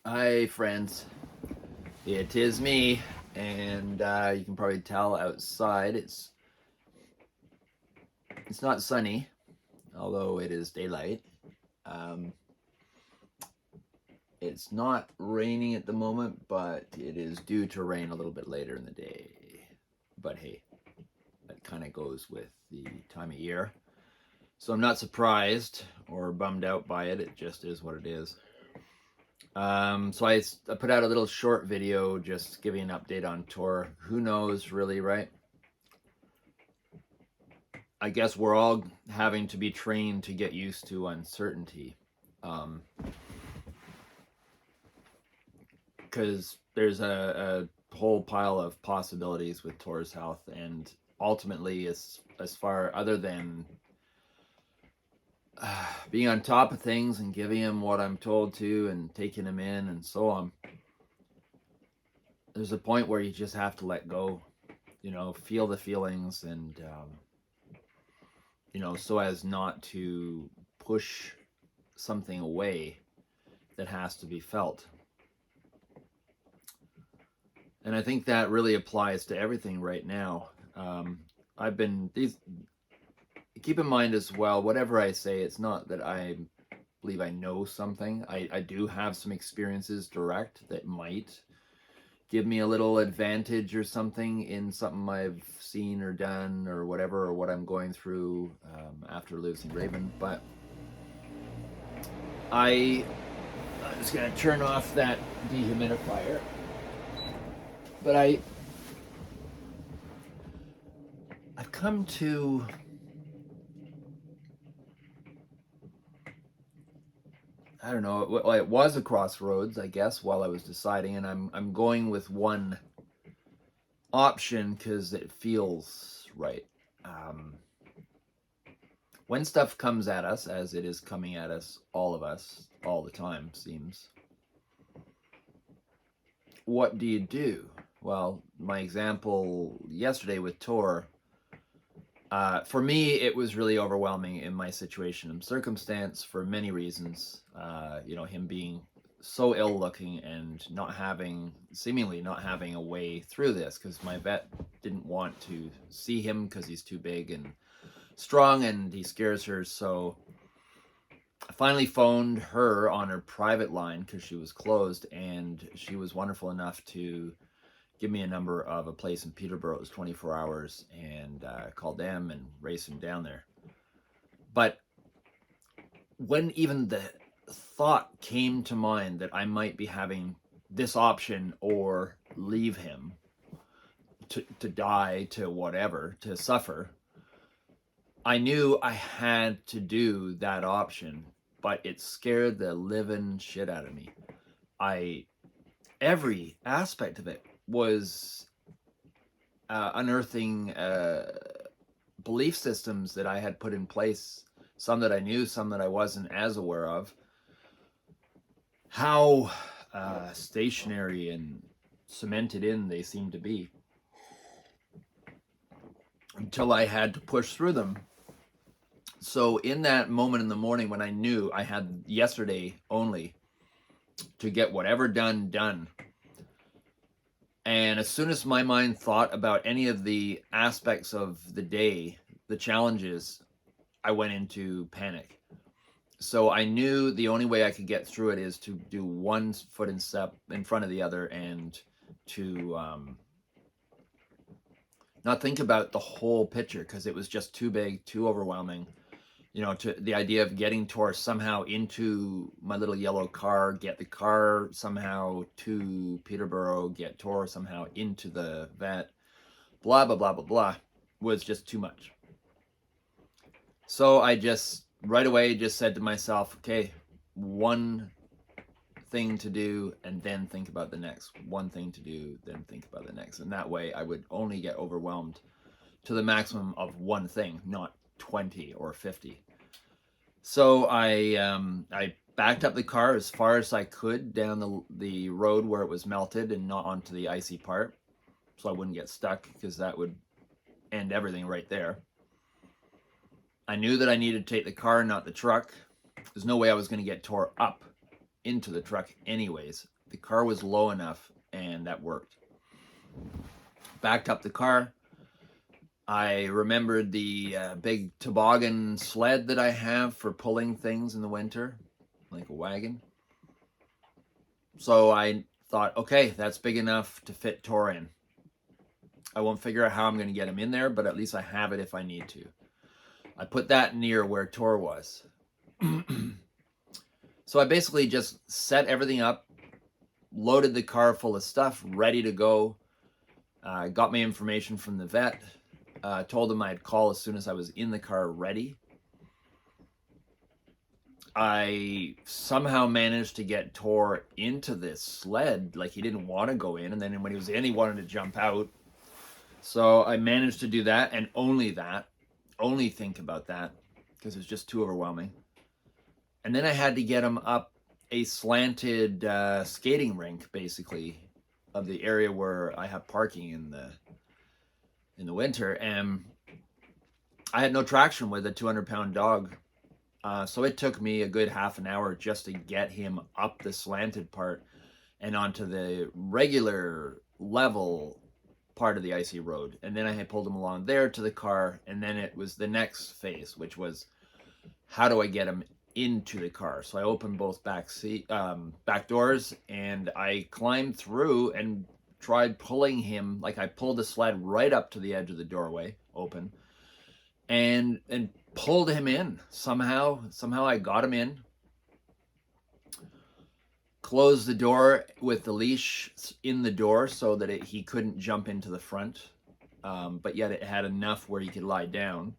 Hi, friends. It is me, and you can probably tell outside it's not sunny, although it is daylight. Um, it's not raining at the moment, but it is due to rain a little bit later in the day. But hey, that kind of goes with the time of year. So I'm not surprised or bummed out by it. It just is what it is. So I put out a little short video just giving an update on tour. Who knows, really, right? I guess we're all having to be trained to get used to uncertainty. Because there's a whole pile of possibilities with Tor's health, and ultimately, as far other than being on top of things and giving him what I'm told to and taking him in and so on, there's a point where you just have to let go, feel the feelings and, so as not to push something away that has to be felt. And I think that really applies to everything right now. I've been these. Keep in mind as well, whatever I say, it's not that I believe I know something. I do have some experiences direct that might give me a little advantage or something in something I've seen or done or whatever, or what I'm going through after losing Raven. But I'm just gonna turn off that dehumidifier. But I've come to I don't know. Well, it was a crossroads, I guess, while I was deciding, and I'm going with one option because it feels right. Um, when stuff comes at us, as it is coming at us, all of us, all the time, seems. What do you do? Well, my example yesterday with Tor, for me, it was really overwhelming in my situation and circumstance for many reasons. Him being so ill looking and seemingly not having a way through this because my vet didn't want to see him because he's too big and strong and he scares her. So I finally phoned her on her private line because she was closed, and she was wonderful enough to give me a number of a place in Peterborough. It was 24 hours, and called them and raced him down there. But when even the thought came to mind that I might be having this option or leave him to die, to whatever, to suffer, I knew I had to do that option, but it scared the living shit out of me. Every aspect of it was unearthing belief systems that I had put in place, some that I knew, some that I wasn't as aware of, how stationary and cemented in they seemed to be, until I had to push through them. So in that moment in the morning when I knew I had yesterday only to get whatever done, and as soon as my mind thought about any of the aspects of the day, the challenges, I went into panic. So I knew the only way I could get through it is to do one foot in step in front of the other, and to not think about the whole picture because it was just too big, too overwhelming. To the idea of getting Tor somehow into my little yellow car, get the car somehow to Peterborough, get Tor somehow into the vet, blah, blah, blah, blah, blah, was just too much. So I just right away just said to myself, okay, one thing to do and then think about the next. One thing to do, then think about the next. And that way I would only get overwhelmed to the maximum of one thing, not 20 or 50. So I backed up the car as far as I could down the road where it was melted and not onto the icy part, so I wouldn't get stuck because that would end everything right there. I knew that I needed to take the car, not the truck. There's no way I was going to get Tor up into the truck anyways. The car was low enough, and that worked. Backed up the car. I remembered the big toboggan sled that I have for pulling things in the winter, like a wagon. So I thought, okay, that's big enough to fit Tor in. I won't figure out how I'm going to get him in there, but at least I have it if I need to. I put that near where Tor was. So I basically just set everything up, loaded the car full of stuff, ready to go. Got my information from the vet. Told him I'd call as soon as I was in the car ready. I somehow managed to get Tor into this sled. Like, he didn't want to go in, and then when he was in, he wanted to jump out. So I managed to do that, and only that. Only think about that, because it was just too overwhelming. And then I had to get him up a slanted skating rink, basically, of the area where I have parking in the winter, and I had no traction with a 200-pound dog. So it took me a good half an hour just to get him up the slanted part and onto the regular level part of the icy road. And then I had pulled him along there to the car, and then it was the next phase, which was, how do I get him into the car? So I opened both back doors, and I climbed through and tried pulling him. Like, I pulled the sled right up to the edge of the doorway, open, and pulled him in. Somehow I got him in. Closed the door with the leash in the door so that he couldn't jump into the front, but yet it had enough where he could lie down.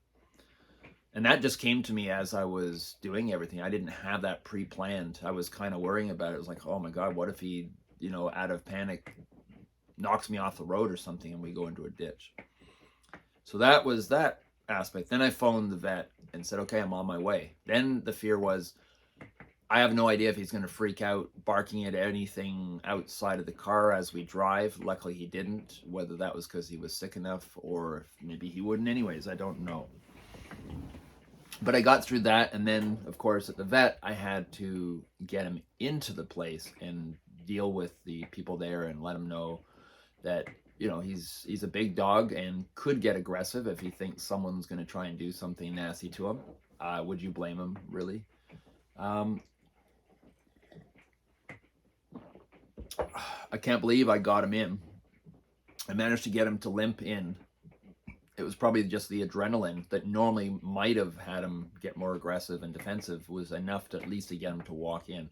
And that just came to me as I was doing everything. I didn't have that pre-planned. I was kind of worrying about it. It was like, oh my God, what if he, out of panic, knocks me off the road or something and we go into a ditch? So that was that aspect. Then I phoned the vet and said, okay, I'm on my way. Then the fear was, I have no idea if he's going to freak out barking at anything outside of the car as we drive. Luckily he didn't, whether that was because he was sick enough or maybe he wouldn't anyways. I don't know. But I got through that, and then, of course, at the vet, I had to get him into the place and deal with the people there and let him know that, he's a big dog and could get aggressive if he thinks someone's going to try and do something nasty to him. Would you blame him, really? I can't believe I got him in. I managed to get him to limp in. It was probably just the adrenaline that normally might have had him get more aggressive and defensive was enough to at least to get him to walk in.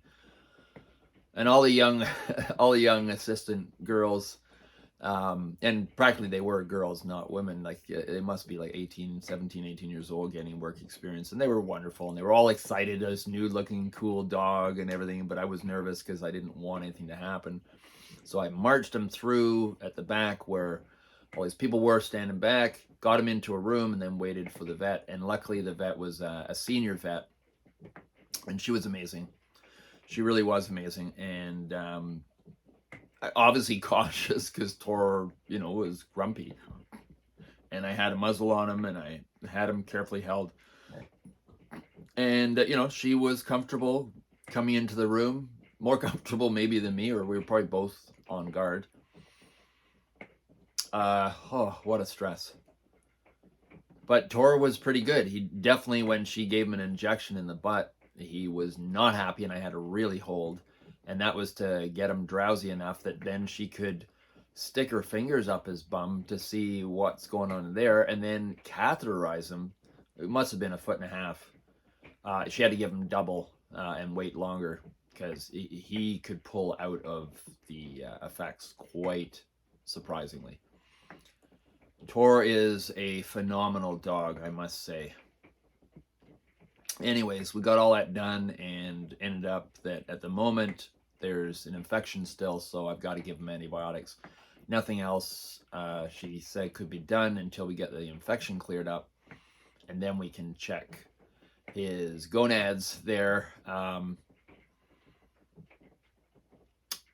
And all the young assistant girls, and practically they were girls, not women. Like, they must be like 17, 18 years old, getting work experience. And they were wonderful. And they were all excited, this new looking cool dog and everything. But I was nervous because I didn't want anything to happen. So I marched him through at the back where all these people were standing back, got him into a room, and then waited for the vet. And luckily the vet was a senior vet, and she was amazing. She really was amazing. And obviously cautious because Tor, was grumpy. And I had a muzzle on him, and I had him carefully held. And, she was comfortable coming into the room, more comfortable maybe than me, or we were probably both on guard. What a stress. But Tor was pretty good. He definitely, when she gave him an injection in the butt, he was not happy, and I had to really hold. And that was to get him drowsy enough that then she could stick her fingers up his bum to see what's going on there, and then catheterize him. It must have been 1.5 feet. She had to give him double and wait longer because he could pull out of the effects quite surprisingly. Tor is a phenomenal dog, I must say. Anyways, we got all that done and ended up that at the moment there's an infection still, so I've got to give him antibiotics. Nothing else, she said, could be done until we get the infection cleared up, and then we can check his gonads there,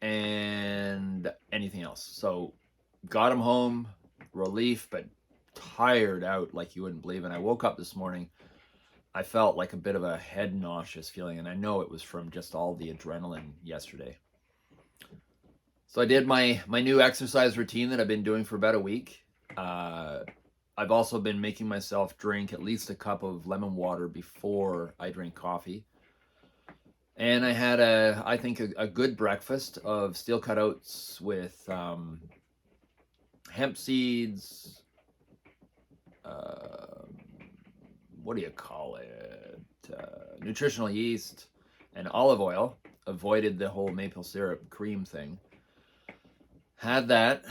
and anything else. So got him home, relief, but tired out like you wouldn't believe. And I woke up this morning, I felt like a bit of a head nauseous feeling, and I know it was from just all the adrenaline yesterday. So I did my new exercise routine that I've been doing for about a week. I've also been making myself drink at least a cup of lemon water before I drink coffee. And I had I think a good breakfast of steel cut oats with hemp seeds, uh, what do you call it? Nutritional yeast and olive oil. Avoided the whole maple syrup cream thing. Had that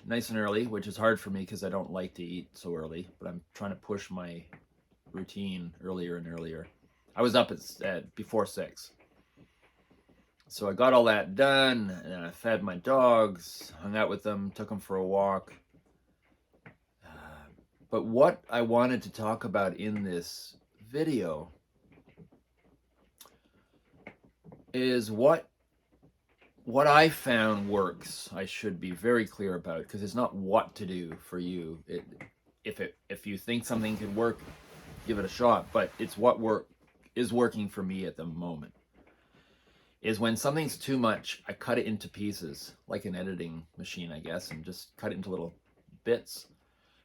nice and early, which is hard for me because I don't like to eat so early, but I'm trying to push my routine earlier and earlier. I was up at before 6. So I got all that done, and I fed my dogs, hung out with them, took them for a walk. But what I wanted to talk about in this video is what I found works. I should be very clear about, because it's not what to do for you. If you think something could work, give it a shot. But it's what is working for me at the moment. Is when something's too much, I cut it into pieces, like an editing machine, I guess, and just cut it into little bits,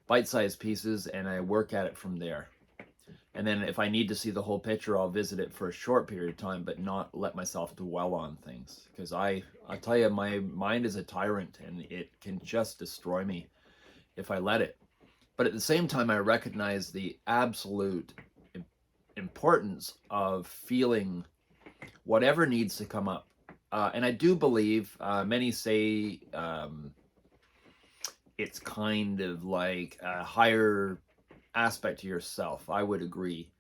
bite-sized pieces, and I work at it from there. And then if I need to see the whole picture, I'll visit it for a short period of time, but not let myself dwell on things. Because I tell you, my mind is a tyrant, and it can just destroy me if I let it. But at the same time, I recognize the absolute importance of feeling whatever needs to come up. And I do believe, many say it's kind of like a higher aspect to yourself. I would agree.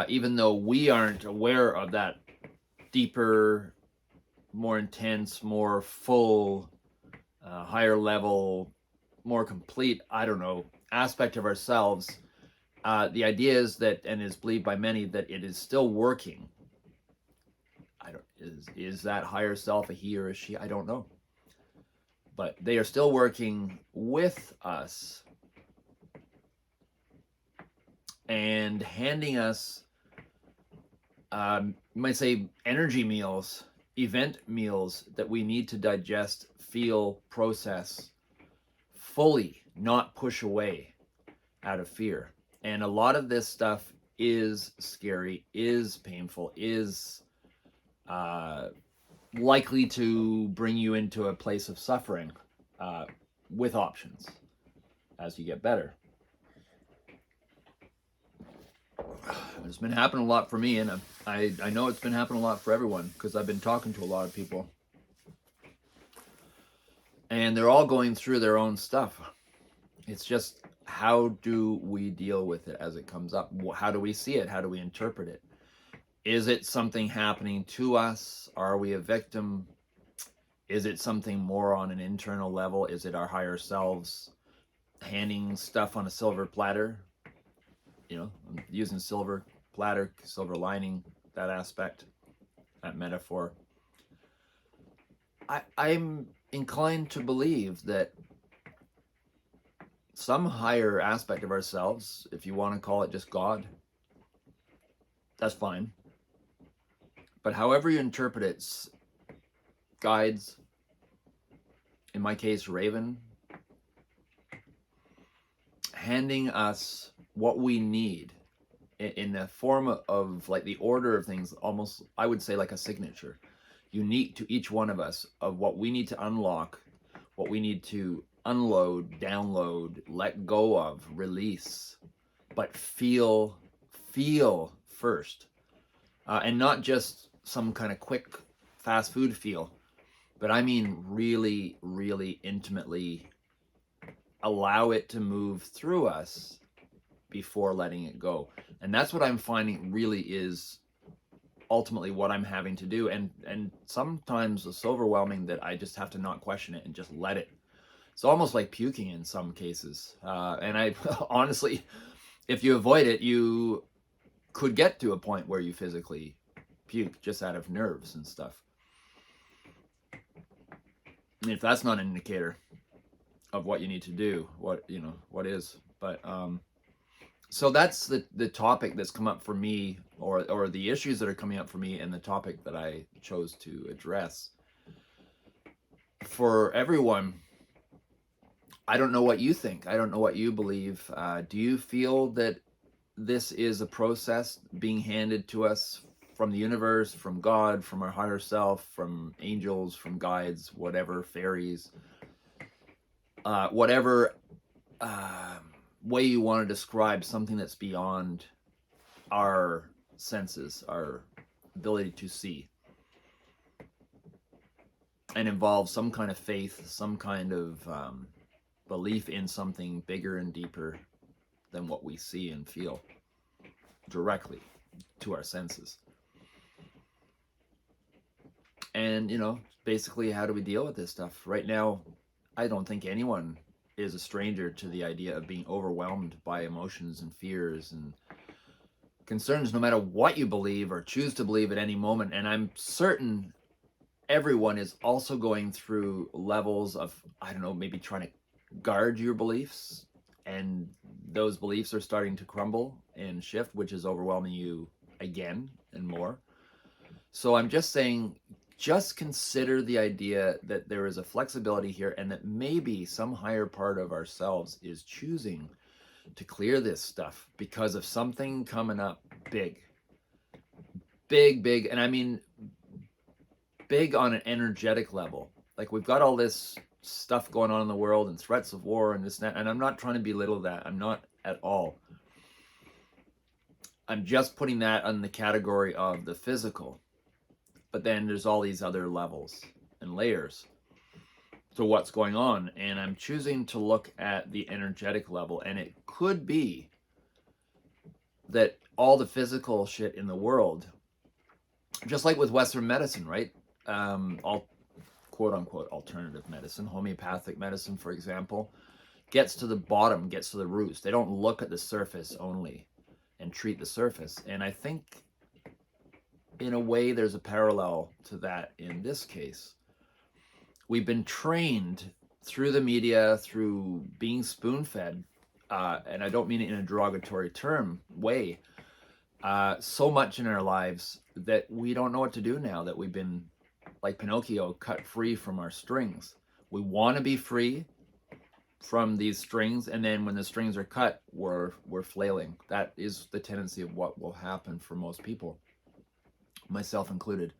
Even though we aren't aware of that deeper, more intense, more full, higher level, more complete, I don't know, aspect of ourselves, the idea is that, and is believed by many, that it is still working. Is that higher self a he or a she? I don't know. But they are still working with us and handing us, you might say, energy meals, event meals that we need to digest, feel, process fully, not push away out of fear. And a lot of this stuff is scary, is painful, is likely to bring you into a place of suffering, with options as you get better. It's been happening a lot for me, and I know it's been happening a lot for everyone, because I've been talking to a lot of people, and they're all going through their own stuff. It's just, how do we deal with it as it comes up? How do we see it? How do we interpret it? Is it something happening to us? Are we a victim? Is it something more on an internal level? Is it our higher selves handing stuff on a silver platter? You know, I'm using silver platter, silver lining, that aspect, that metaphor. I'm inclined to believe that some higher aspect of ourselves, if you want to call it just God, that's fine. But however you interpret it, guides, in my case, Raven, handing us what we need in the form of, like, the order of things, almost, I would say, like a signature, unique to each one of us, of what we need to unlock, what we need to unload, download, let go of, release, but feel first. And not just some kind of quick fast food feel, but I mean really, really intimately allow it to move through us before letting it go. And that's what I'm finding really is ultimately what I'm having to do. And sometimes it's so overwhelming that I just have to not question it and just let it. It's almost like puking in some cases. And I honestly, if you avoid it, you could get to a point where you physically puke just out of nerves and stuff. And if that's not an indicator of what you need to do, what is. But so that's the topic that's come up for me, or the issues that are coming up for me, and the topic that I chose to address. for everyone, I don't know what you think. I don't know what you believe. Do you feel that this is a process being handed to us from the universe, from God, from our higher self, from angels, from guides, whatever, fairies, whatever way you want to describe something that's beyond our senses, our ability to see, and involves some kind of faith, some kind of belief in something bigger and deeper than what we see and feel directly to our senses. And, basically, how do we deal with this stuff? Right now, I don't think anyone is a stranger to the idea of being overwhelmed by emotions and fears and concerns, no matter what you believe or choose to believe at any moment. And I'm certain everyone is also going through levels of, I don't know, maybe trying to guard your beliefs, and those beliefs are starting to crumble and shift, which is overwhelming you again and more. So I'm just saying, just consider the idea that there is a flexibility here, and that maybe some higher part of ourselves is choosing to clear this stuff because of something coming up big, and I mean big on an energetic level. Like, we've got all this stuff going on in the world and threats of war and this and that, and I'm not trying to belittle that. I'm not at all. I'm just putting that on the category of the physical. But then there's all these other levels and layers to what's going on, and I'm choosing to look at the energetic level. And it could be that all the physical shit in the world, just like with Western medicine, right? All quote unquote alternative medicine, homeopathic medicine, for example, gets to the bottom, gets to the roots. They don't look at the surface only and treat the surface. And I think in a way there's a parallel to that in this case. We've been trained through the media, through being spoon-fed, and I don't mean it in a derogatory way, so much in our lives that we don't know what to do now that we've been, like Pinocchio, cut free from our strings. We want to be free from these strings, and then when the strings are cut, we're flailing. That is the tendency of what will happen for most people, myself included.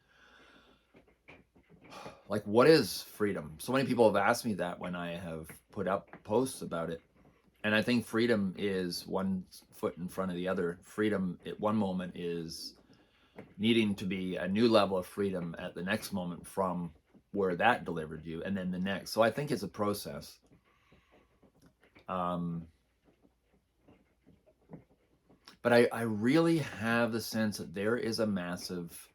Like, what is freedom? So many people have asked me that when I have put up posts about it. And I think freedom is one foot in front of the other. Freedom at one moment is needing to be a new level of freedom at the next moment from where that delivered you, and then the next. So I think it's a process. But I really have the sense that there is a massive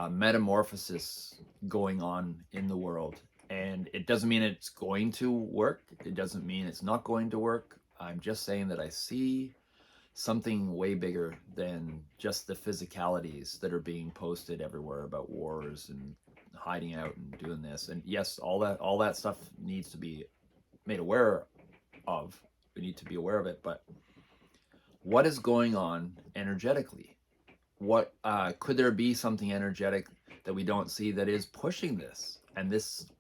metamorphosis going on in the world. And it doesn't mean it's going to work. It doesn't mean it's not going to work. I'm just saying that I see something way bigger than just the physicalities that are being posted everywhere about wars and hiding out and doing this. And yes, all that stuff needs to be made aware of. We need to be aware of it. But what is going on energetically? What could there be something energetic that we don't see that is pushing this? And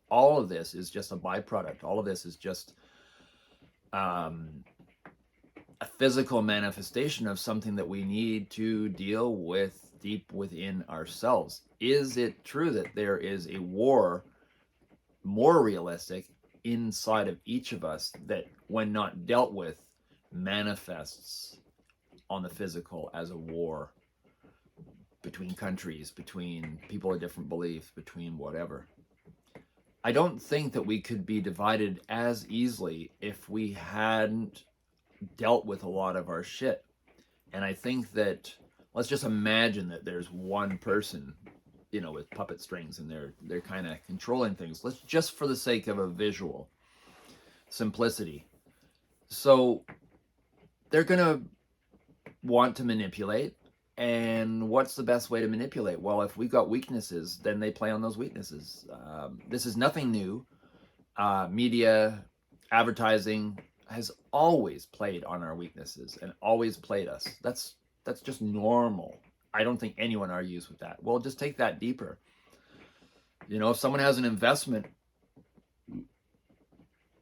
all of this is just a byproduct. All of this is just a physical manifestation of something that we need to deal with deep within ourselves. Is it true that there is a war, more realistic, inside of each of us that, when not dealt with, manifests on the physical as a war between countries, between people of different beliefs, between whatever? I don't think that we could be divided as easily if we hadn't dealt with a lot of our shit. And I think that, let's just imagine that there's one person, with puppet strings, and they're kind of controlling things. Let's, just for the sake of a visual simplicity. So they're going to want to manipulate. And what's the best way to manipulate? Well, if we've got weaknesses, then they play on those weaknesses. This is nothing new. Media, advertising has always played on our weaknesses and always played us. That's just normal. I don't think anyone argues with that. Well, just take that deeper. If someone has an investment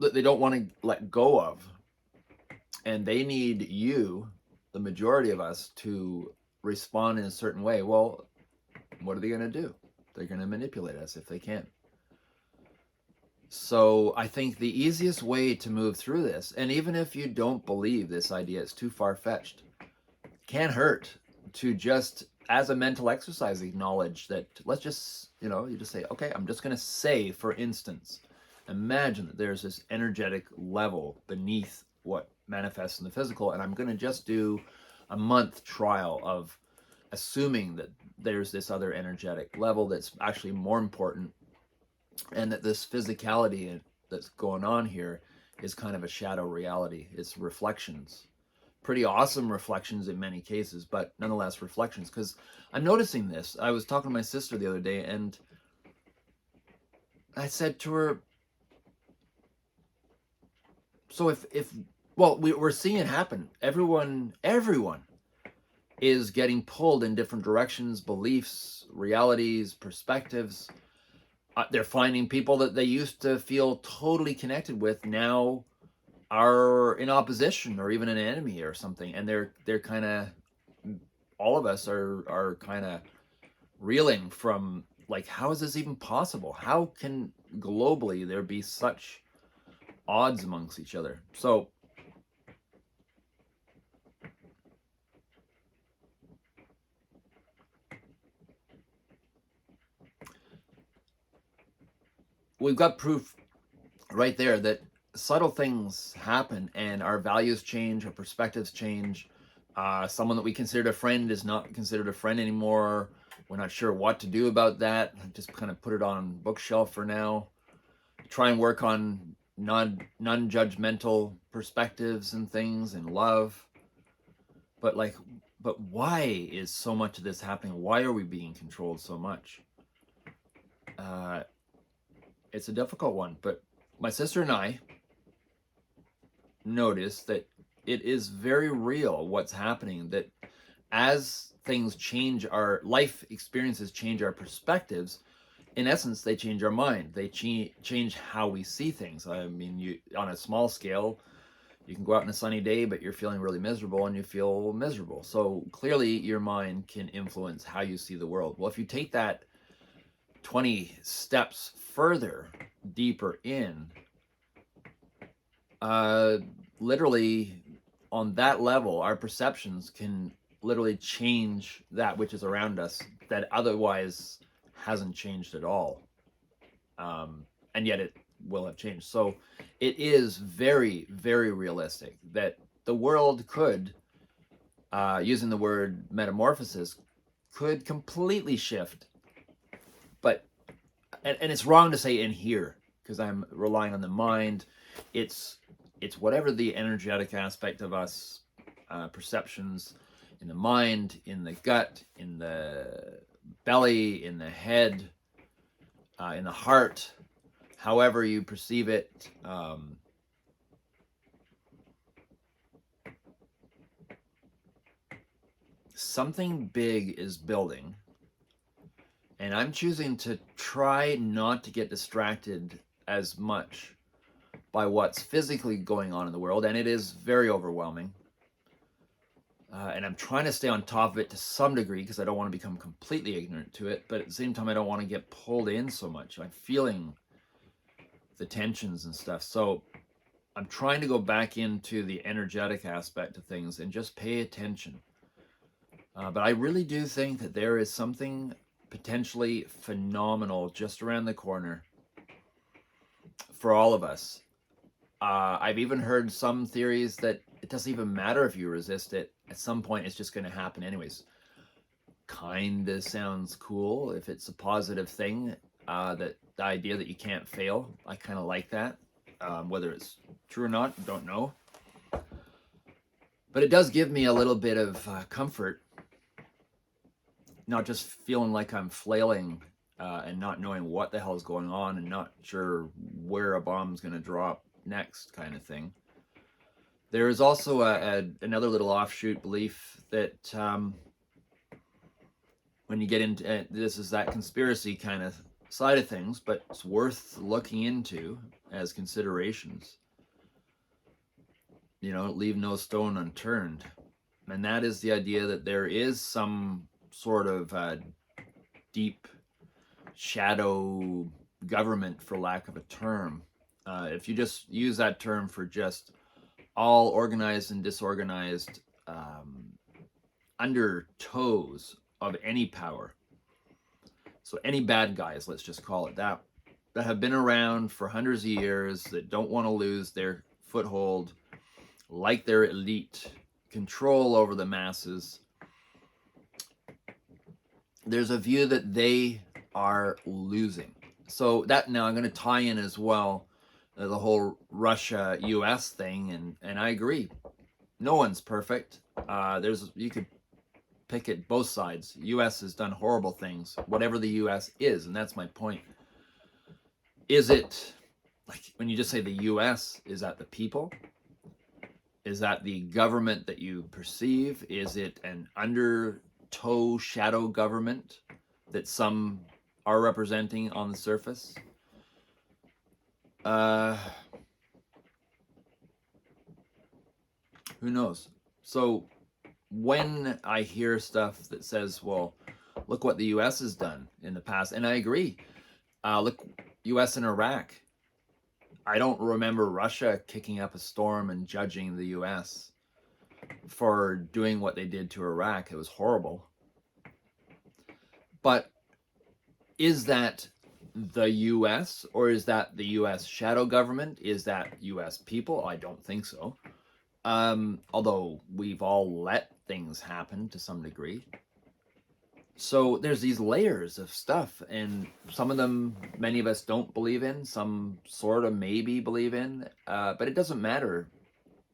that they don't want to let go of. And they need you, the majority of us, to respond in a certain way. Well, what are they going to do? They're going to manipulate us if they can. So I think the easiest way to move through this, and even if you don't believe this idea is too far-fetched, can't hurt to just, as a mental exercise, acknowledge that, let's just, you just say, okay, I'm just going to say, for instance, imagine that there's this energetic level beneath what manifests in the physical, and I'm going to just do a month trial of assuming that there's this other energetic level that's actually more important, and that this physicality that's going on here is kind of a shadow reality. It's reflections, pretty awesome reflections in many cases, but nonetheless reflections. Because I'm noticing this. I was talking to my sister the other day, and I said to her, so we're seeing it happen. Everyone is getting pulled in different directions, beliefs, realities, perspectives. They're finding people that they used to feel totally connected with now are in opposition or even an enemy or something, and they're kind of, all of us are kind of reeling from, like, how is this even possible? How can globally there be such odds amongst each other? So we've got proof right there that subtle things happen and our values change, our perspectives change. Someone that we considered a friend is not considered a friend anymore. We're not sure what to do about that. Just kind of put it on bookshelf for now. Try and work on non-judgmental perspectives and things and love. But why is so much of this happening? Why are we being controlled so much? It's a difficult one, but my sister and I noticed that it is very real what's happening, that as things change, our life experiences change our perspectives, in essence they change our mind. They change how we see things. I mean, on a small scale, you can go out on a sunny day but you're feeling really miserable and you feel miserable. So clearly your mind can influence how you see the world. Well, if you take that 20 steps further, deeper in, literally on that level, our perceptions can literally change that which is around us that otherwise hasn't changed at all. And yet it will have changed. So it is very, very realistic that the world could, using the word metamorphosis, could completely shift. But, and it's wrong to say in here, because I'm relying on the mind. It's whatever the energetic aspect of us, perceptions in the mind, in the gut, in the belly, in the head, in the heart, however you perceive it. Something big is building, and I'm choosing to try not to get distracted as much by what's physically going on in the world, and it is very overwhelming. And I'm trying to stay on top of it to some degree because I don't want to become completely ignorant to it, but at the same time I don't want to get pulled in so much. I'm feeling the tensions and stuff. So I'm trying to go back into the energetic aspect of things and just pay attention. But I really do think that there is something potentially phenomenal just around the corner for all of us. I've even heard some theories that it doesn't even matter if you resist it. At some point, it's just going to happen anyways. Kinda sounds cool if it's a positive thing. That the idea that you can't fail, I kind of like that. Whether it's true or not, don't know. But it does give me a little bit of comfort, not just feeling like I'm flailing and not knowing what the hell is going on and not sure where a bomb's going to drop next, kind of thing. There is also another little offshoot belief that when you get into this is that conspiracy kind of side of things, but it's worth looking into as considerations. Leave no stone unturned. And that is the idea that there is some sort of deep shadow government, for lack of a term. If you just use that term for just all organized and disorganized undertows of any power, so any bad guys, let's just call it that have been around for hundreds of years, that don't want to lose their foothold, like their elite control over the masses, there's a view that they are losing. So that, now I'm going to tie in as well the whole Russia-US thing, and I agree. No one's perfect. You could pick it both sides. US has done horrible things, whatever the US is, and that's my point. Is it, like, when you just say the US, is that the people? Is that the government that you perceive? Is it an undertow shadow government that some are representing on the surface? Who knows? So when I hear stuff that says, well, look what the US has done in the past, and I agree. Look, US and Iraq. I don't remember Russia kicking up a storm and judging the US for doing what they did to Iraq. It was horrible. But is that the US, or is that the US shadow government? Is that US people? I don't think so. Although we've all let things happen to some degree. So there's these layers of stuff, and some of them many of us don't believe in, some sort of maybe believe in, but it doesn't matter.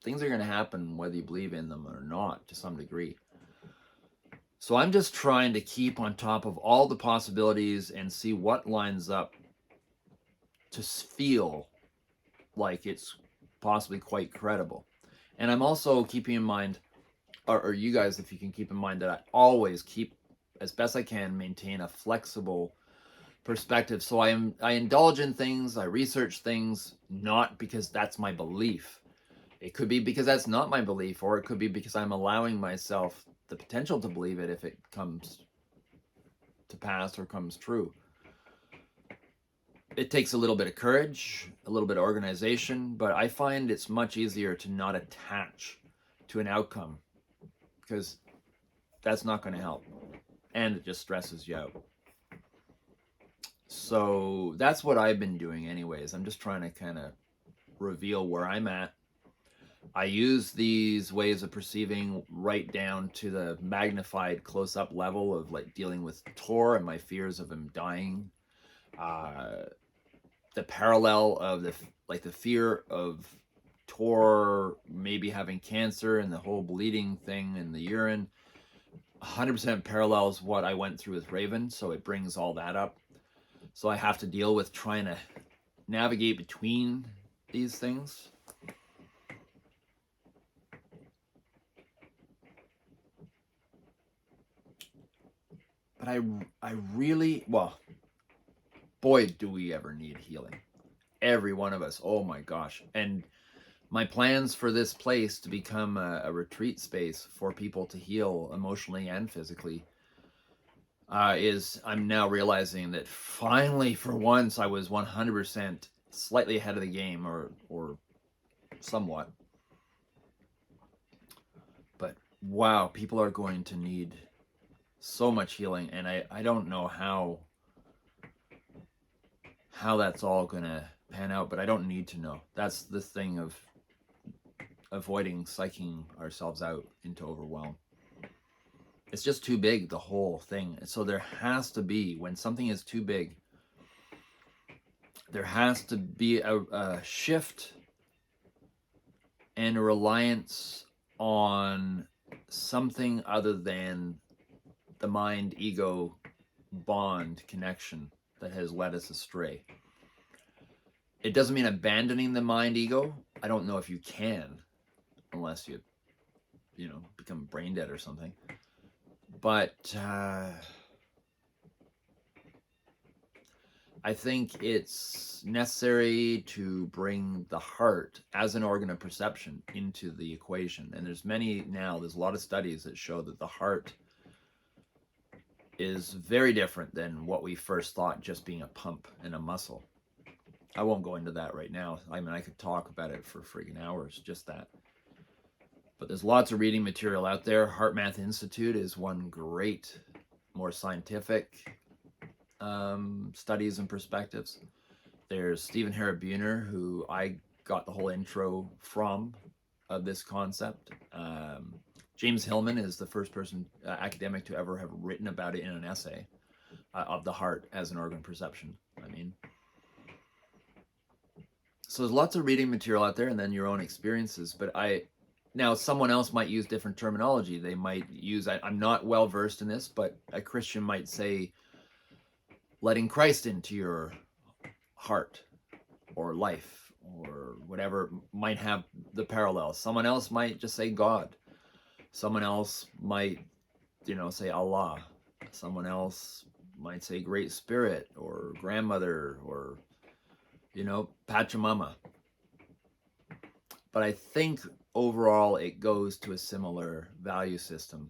Things are going to happen whether you believe in them or not, to some degree. So I'm just trying to keep on top of all the possibilities and see what lines up to feel like it's possibly quite credible. And I'm also keeping in mind, or you guys, if you can keep in mind, that I always keep, as best I can, maintain a flexible perspective. So I indulge in things, I research things, not because that's my belief. It could be because that's not my belief, or it could be because I'm allowing myself the potential to believe it if it comes to pass or comes true. It takes a little bit of courage, a little bit of organization, but I find it's much easier to not attach to an outcome, because that's not going to help, and it just stresses you out. So that's what I've been doing anyways. I'm just trying to kind of reveal where I'm at. I use these ways of perceiving right down to the magnified close-up level of, like, dealing with Tor and my fears of him dying. The parallel of the fear of Tor maybe having cancer and the whole bleeding thing in the urine 100% parallels what I went through with Raven, so it brings all that up. So I have to deal with trying to navigate between these things. But I really, well, boy, do we ever need healing. Every one of us. Oh my gosh. And my plans for this place to become a retreat space for people to heal emotionally and physically is, I'm now realizing that finally, for once, I was 100% slightly ahead of the game, or somewhat. But wow, people are going to need so much healing, and I don't know how that's all gonna pan out, but I don't need to know. That's the thing of avoiding psyching ourselves out into overwhelm. It's just too big, the whole thing. So there has to be, when something is too big, there has to be a shift and a reliance on something other than the mind-ego bond connection that has led us astray. It doesn't mean abandoning the mind-ego. I don't know if you can, unless you become brain dead or something. But I think it's necessary to bring the heart as an organ of perception into the equation. And there's a lot of studies that show that the heart is very different than what we first thought, just being a pump and a muscle. I won't go into that right now. I mean, I could talk about it for freaking hours, just that. But there's lots of reading material out there. HeartMath Institute is one great, more scientific studies and perspectives. There's Stephen Harabuner, who I got the whole intro from of this concept. James Hillman is the first person, academic, to ever have written about it in an essay of the heart as an organ perception. I mean, so there's lots of reading material out there, and then your own experiences. But now someone else might use different terminology. They might use, I'm not well versed in this, but a Christian might say, letting Christ into your heart or life or whatever might have the parallels. Someone else might just say God. Someone else might, say Allah. Someone else might say Great Spirit or Grandmother or, Pachamama. But I think overall it goes to a similar value system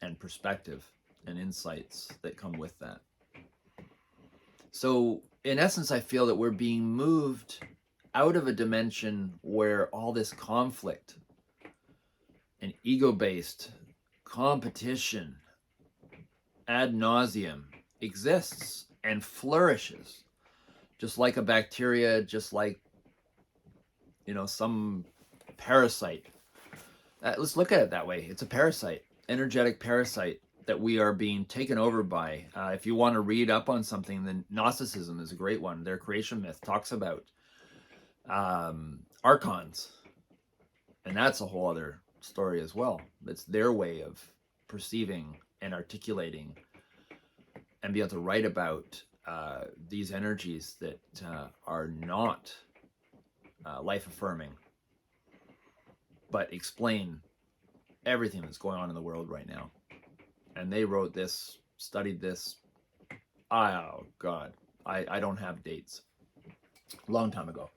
and perspective and insights that come with that. So in essence, I feel that we're being moved out of a dimension where all this conflict and ego-based competition ad nauseum exists and flourishes, just like a bacteria, just like, some parasite. Let's look at it that way. It's a parasite, energetic parasite that we are being taken over by. If you want to read up on something, then Gnosticism is a great one. Their creation myth talks about archons, and that's a whole other story as well. It's their way of perceiving and articulating and be able to write about these energies that are not life-affirming, but explain everything that's going on in the world right now. And they wrote this, studied this, oh God, I don't have dates. A long time ago.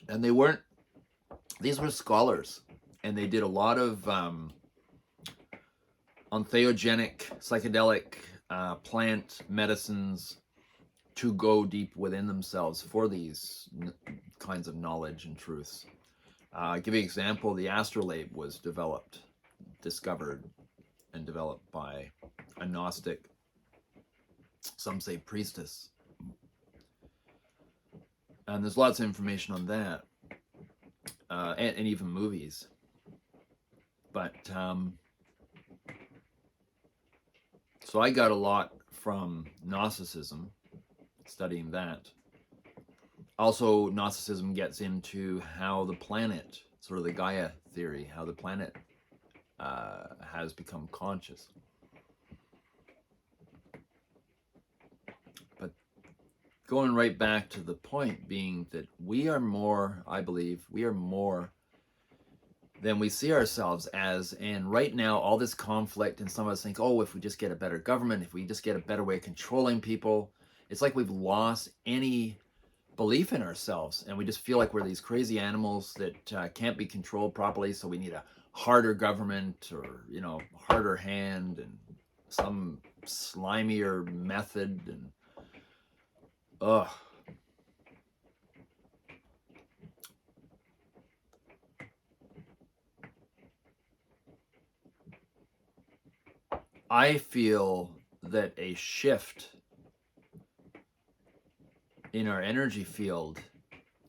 And these were scholars, and they did a lot of entheogenic, psychedelic plant medicines to go deep within themselves for these kinds of knowledge and truths. I'll give you an example. The astrolabe was discovered and developed by a Gnostic, some say priestess. And there's lots of information on that, and even movies. But, so I got a lot from Gnosticism, studying that. Also, Gnosticism gets into how the planet, sort of the Gaia theory, how the planet has become conscious. But going right back to the point being that I believe, we are more than we see ourselves as. And right now, all this conflict, and some of us think, oh, if we just get a better government, if we just get a better way of controlling people, it's like we've lost any belief in ourselves, and we just feel like we're these crazy animals that can't be controlled properly, so we need a harder government or, harder hand and some slimier method. And I feel that a shift in our energy field,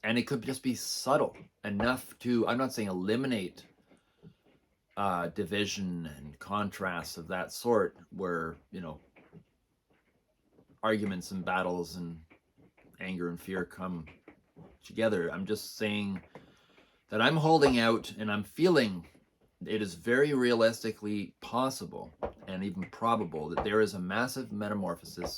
and it could just be subtle enough to, I'm not saying eliminate division and contrasts of that sort where, arguments and battles and anger and fear come together. I'm just saying that I'm holding out, and I'm feeling it is very realistically possible and even probable that there is a massive metamorphosis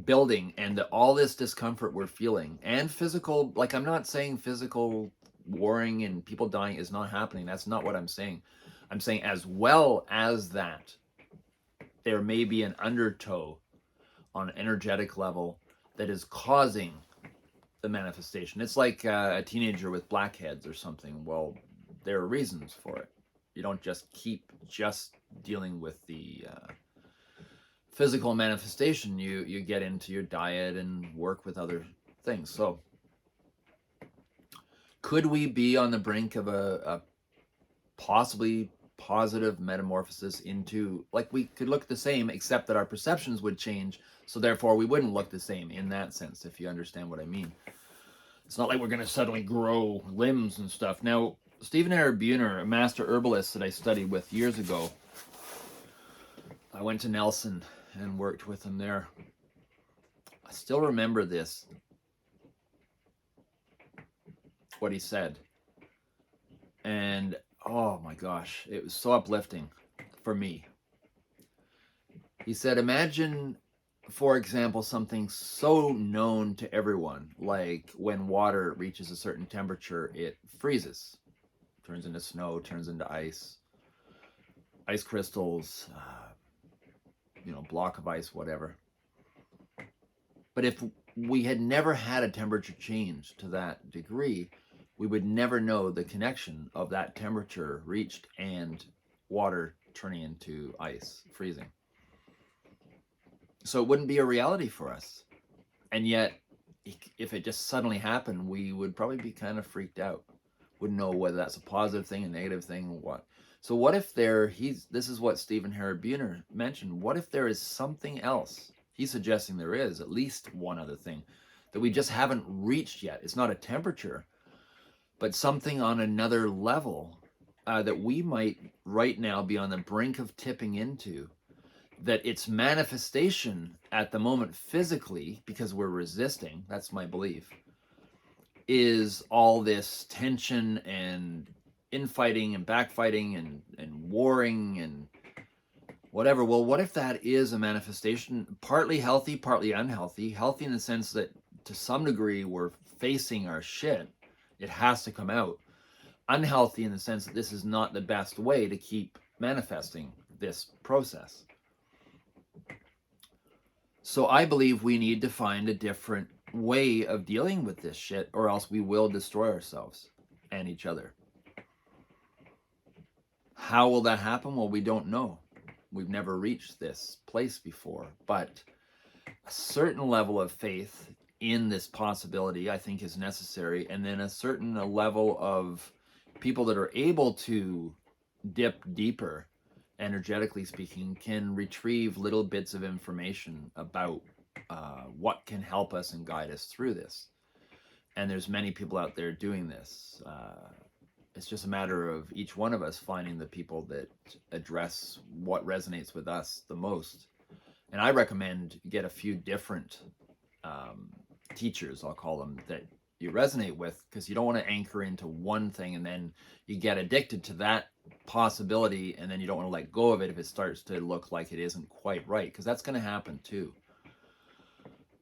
building, and that all this discomfort we're feeling and physical, like, I'm not saying physical warring and people dying is not happening. That's not what I'm saying. I'm saying as well as that, there may be an undertow on an energetic level that is causing the manifestation. It's like a teenager with blackheads or something. Well, there are reasons for it. You don't just keep just dealing with the physical manifestation. You get into your diet and work with other things. So could we be on the brink of a possibly positive metamorphosis into, like, we could look the same except that our perceptions would change, so therefore we wouldn't look the same in that sense, if you understand what I mean. It's not like we're going to suddenly grow limbs and stuff. Now, Stephen Buhner, a master herbalist that I studied with years ago, I went to Nelson and worked with him there. I still remember this, what he said. And oh my gosh, it was so uplifting for me. He said, imagine, for example, something so known to everyone, like when water reaches a certain temperature, it freezes, turns into snow, turns into ice crystals, block of ice, whatever. But if we had never had a temperature change to that degree, we would never know the connection of that temperature reached and water turning into ice, freezing. So it wouldn't be a reality for us. And yet, if it just suddenly happened, we would probably be kind of freaked out. Wouldn't know whether that's a positive thing, a negative thing, what. So what if this is what Stephen Buhner mentioned, what if there is something else? He's suggesting there is at least one other thing that we just haven't reached yet. It's not a temperature, but something on another level that we might right now be on the brink of tipping into, that its manifestation at the moment physically, because we're resisting, that's my belief, is all this tension and infighting and backfighting and warring and whatever. Well, what if that is a manifestation, partly healthy, partly unhealthy? Healthy in the sense that to some degree we're facing our shit. It has to come out. Unhealthy in the sense that this is not the best way to keep manifesting this process. So I believe we need to find a different way of dealing with this shit, or else we will destroy ourselves and each other. How will that happen? Well, we don't know. We've never reached this place before, but a certain level of faith in this possibility, I think, is necessary. And then a certain level of people that are able to dip deeper, energetically speaking, can retrieve little bits of information about what can help us and guide us through this. And there's many people out there doing this. It's just a matter of each one of us finding the people that address what resonates with us the most. And I recommend get a few different teachers, I'll call them, that you resonate with, because you don't want to anchor into one thing and then you get addicted to that possibility, and then you don't want to let go of it if it starts to look like it isn't quite right, because that's going to happen too.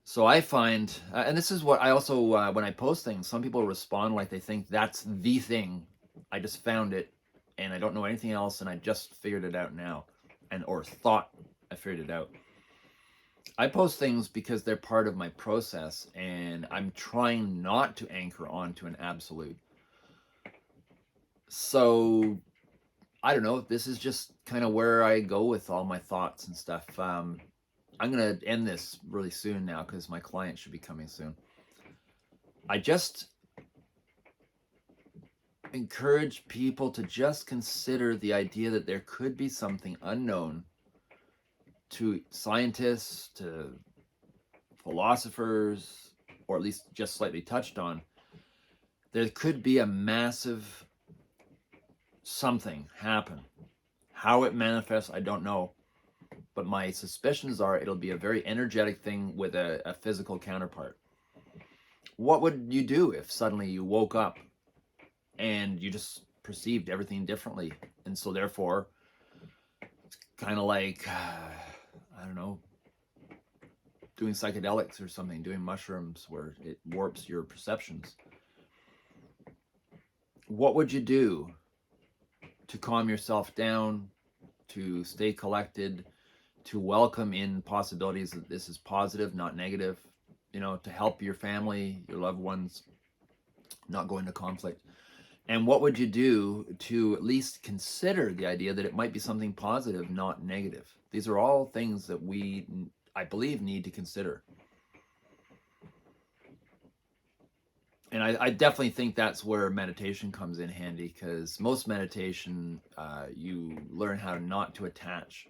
So I find, and this is what I also, when I post things, some people respond like they think that's the thing. I just found it and I don't know anything else and I just figured it out now, or thought I figured it out. I post things because they're part of my process, and I'm trying not to anchor onto an absolute. So I don't know, this is just kind of where I go with all my thoughts and stuff. I'm going to end this really soon now because my client should be coming soon. I just encourage people to just consider the idea that there could be something unknown to scientists, to philosophers, or at least just slightly touched on. There could be a massive something happen. How it manifests, I don't know. But my suspicions are it'll be a very energetic thing with a physical counterpart. What would you do if suddenly you woke up and you just perceived everything differently? And so therefore, it's kind of like, I don't know, doing psychedelics or something, doing mushrooms where it warps your perceptions. What would you do to calm yourself down, to stay collected, to welcome in possibilities that this is positive, not negative, to help your family, your loved ones not go into conflict. And what would you do to at least consider the idea that it might be something positive, not negative? These are all things that I believe, need to consider. And I definitely think that's where meditation comes in handy, because most meditation, you learn how not to attach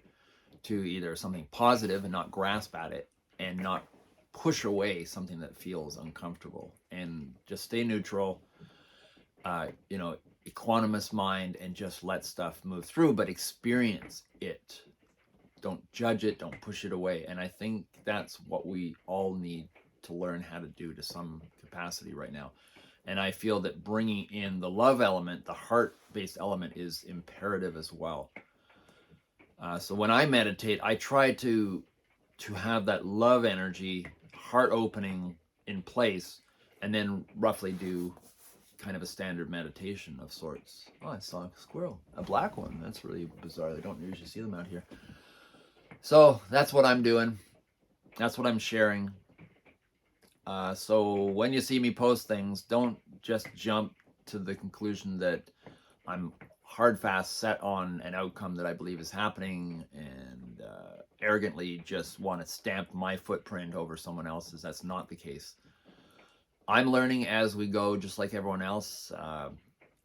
to either something positive and not grasp at it, and not push away something that feels uncomfortable, and just stay neutral, equanimous mind, and just let stuff move through, but experience it. Don't judge it, don't push it away. And I think that's what we all need to learn how to do to some capacity right now. And I feel that bringing in the love element, the heart-based element, is imperative as well. So when I meditate, I try to have that love energy, heart opening in place, and then roughly do kind of a standard meditation of sorts. Oh, I saw a squirrel, a black one. That's really bizarre. They don't usually see them out here. So that's what I'm doing. That's what I'm sharing. So when you see me post things, don't just jump to the conclusion that I'm hard fast set on an outcome that I believe is happening, and arrogantly just want to stamp my footprint over someone else's. That's not the case. I'm learning as we go, just like everyone else.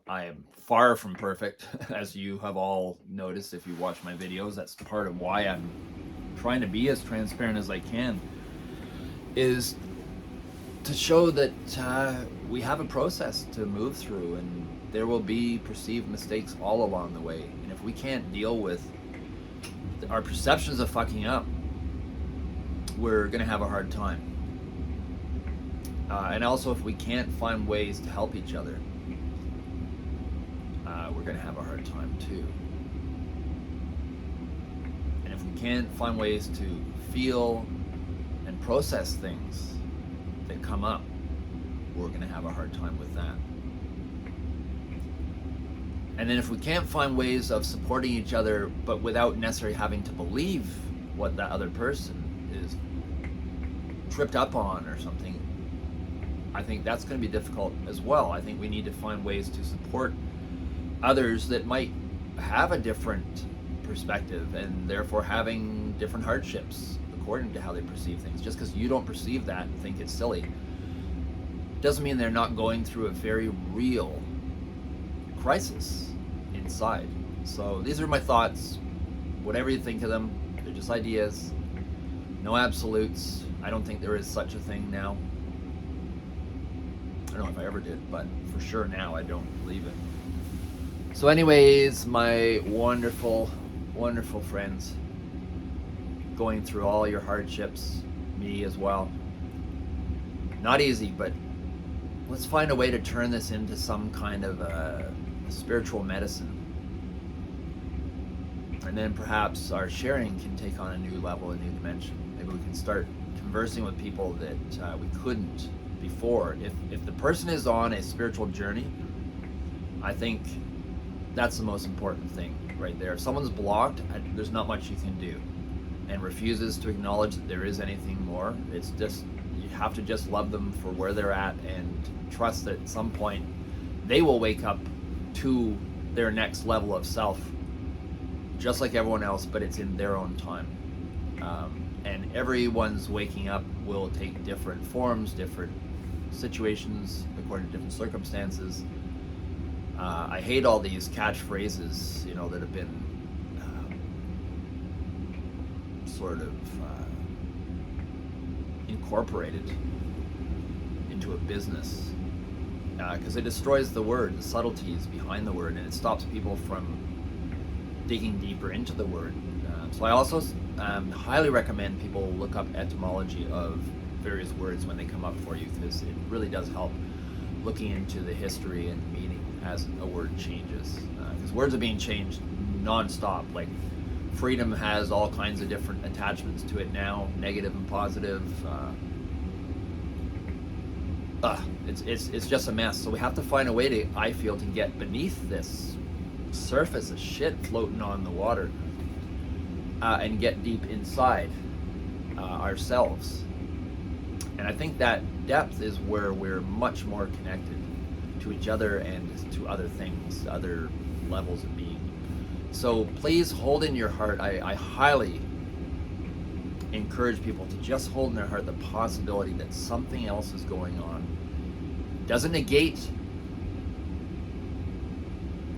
I am far from perfect, as you have all noticed if you watch my videos. That's part of why I'm trying to be as transparent as I can, is to show that we have a process to move through, and there will be perceived mistakes all along the way. And if we can't deal with our perceptions of fucking up, we're going to have a hard time. And also, if we can't find ways to help each other, we're going to have a hard time too. And if we can't find ways to feel and process things that come up, we're going to have a hard time with that. And then if we can't find ways of supporting each other, but without necessarily having to believe what that other person is tripped up on or something, I think that's going to be difficult as well. I think we need to find ways to support others that might have a different perspective, and therefore having different hardships according to how they perceive things. Just because you don't perceive that and think it's silly doesn't mean they're not going through a very real crisis inside. So these are my thoughts. Whatever you think of them, they're just ideas. No absolutes. I don't think there is such a thing now. I don't know if I ever did, but for sure now I don't believe it. So anyways, my wonderful, wonderful friends, going through all your hardships, me as well. Not easy, but let's find a way to turn this into some kind of a spiritual medicine. And then perhaps our sharing can take on a new level, a new dimension. Maybe we can start conversing with people that we couldn't before. If the person is on a spiritual journey, I think that's the most important thing right there. If someone's blocked, there's not much you can do, and refuses to acknowledge that there is anything more, it's just, you have to just love them for where they're at and trust that at some point they will wake up to their next level of self, just like everyone else, but it's in their own time. And everyone's waking up will take different forms, different situations, according to different circumstances. I hate all these catchphrases, that have been sort of incorporated into a business, because it destroys the word, the subtleties behind the word, and it stops people from digging deeper into the word. So I also highly recommend people look up etymology of various words when they come up for you, because it really does help looking into the history and meaning as a word changes. Because words are being changed non-stop. Like freedom has all kinds of different attachments to it now, negative and positive. It's just a mess. So we have to find a way to, I feel, to get beneath this surface of shit floating on the water. and get deep inside ourselves. And I think that depth is where we're much more connected to each other and to other things, other levels of being. So please hold in your heart. I highly encourage people to just hold in their heart the possibility that something else is going on. Doesn't negate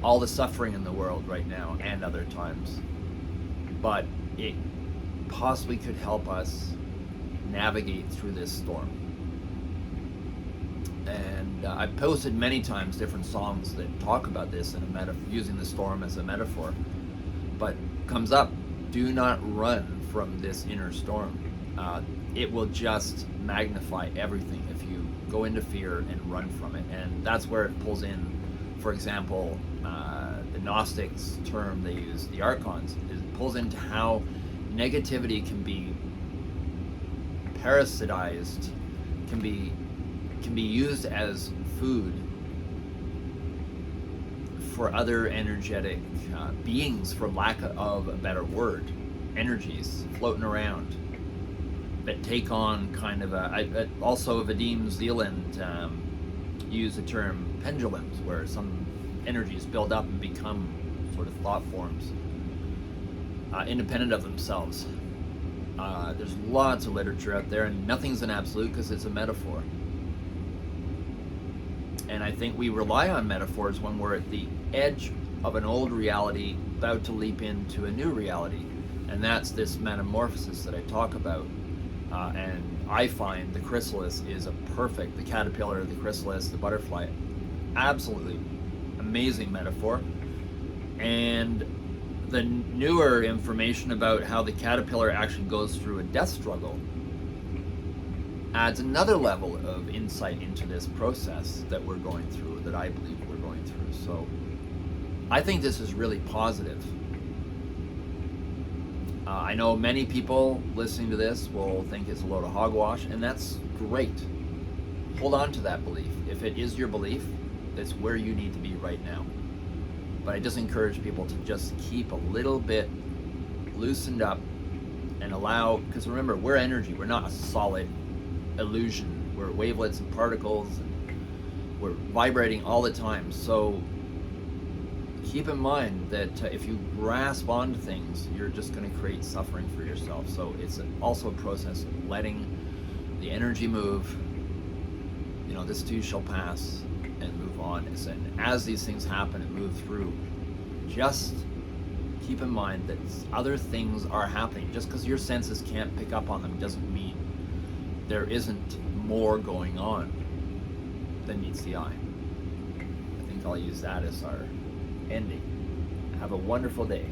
all the suffering in the world right now and other times, but it possibly could help us navigate through this storm. And I've posted many times different songs that talk about this in using the storm as a metaphor, but comes up, do not run from this inner storm. It will just magnify everything if you go into fear and run from it. And that's where it pulls in, for example, the Gnostics term they use, the archons. It pulls into how negativity can be parasitized, can be used as food for other energetic beings, for lack of a better word, energies floating around that take on kind of also Vadim Zealand used the term pendulums, where some energies build up and become sort of thought forms independent of themselves. There's lots of literature out there, and nothing's an absolute because it's a metaphor. And I think we rely on metaphors when we're at the edge of an old reality about to leap into a new reality. And that's this metamorphosis that I talk about. And I find the chrysalis is the caterpillar, the chrysalis, the butterfly, absolutely amazing metaphor. And the newer information about how the caterpillar actually goes through a death struggle adds another level of insight into this process that we're going through, that I believe we're going through. So I think this is really positive. I know many people listening to this will think it's a load of hogwash, and that's great. Hold on to that belief. If it is your belief, it's where you need to be right now. But I just encourage people to just keep a little bit loosened up and allow, because remember, we're energy. We're not a solid illusion. We're wavelets and particles, and we're vibrating all the time. So keep in mind that if you grasp onto things, you're just going to create suffering for yourself. So it's also a process of letting the energy move. This too shall pass, and move on. And as these things happen and move through, just keep in mind that other things are happening. Just because your senses can't pick up on them doesn't mean there isn't more going on than meets the eye. I think I'll use that as our ending. Have a wonderful day.